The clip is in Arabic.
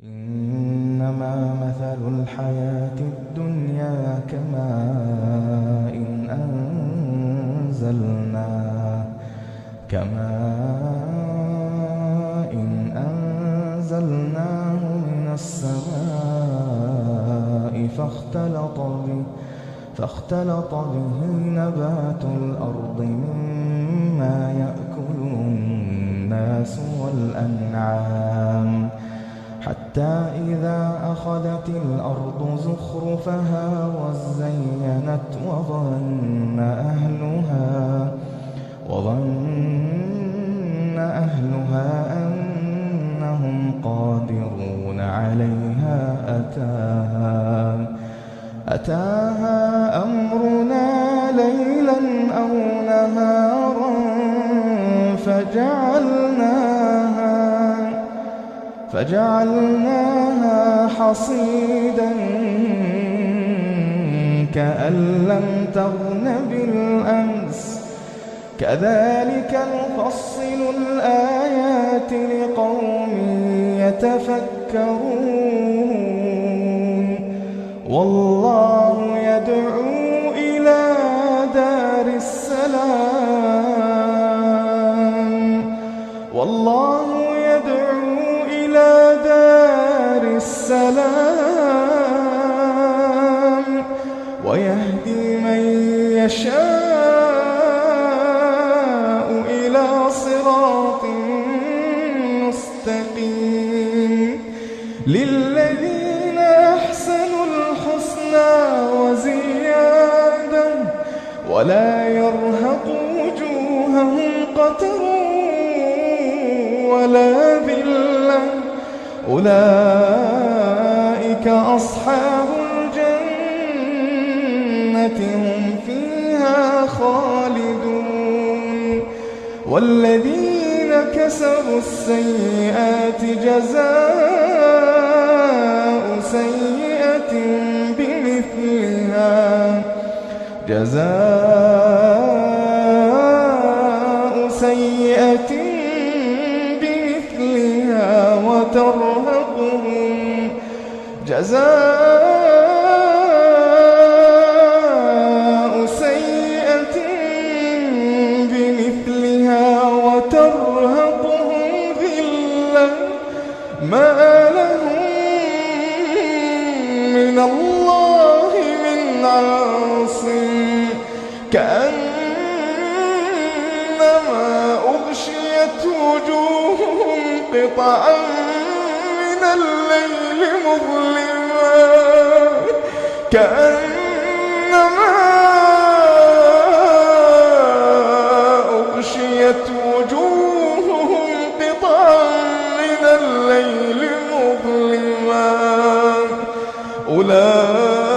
إنما مثل الحياة الدنيا كماء أنزلناه من السماء فاختلط به نبات الأرض مما يأكل الناس والأنعام حتى إذا أخذت الأرض زخرفها وزينت وظن أهلها أنهم قادرون عليها أتاها أمرنا ليلا أو نهارا فجعلناها حصيدا كأن لم تغن بالأمس كذلك نفصل الآيات لقوم يتفكرون والله يدعو إلى دار السلام ويهدي من يشاء إلى صراط مستقيم للذين أحسنوا الحسنى وزيادة ولا يرهق وجوههم قتر ولا ذلة أولئك أصحاب الجنة هم فيها خالدون والذين كسبوا السيئات جزاء سيئة بمثلها وترهقهم ذلة ما لهم من الله من عاصم كأنما أغشيت وجوههم قطعا من الليل مظلما كأنما أغشيت وجوههم قطعا من الليل مظلما أولئك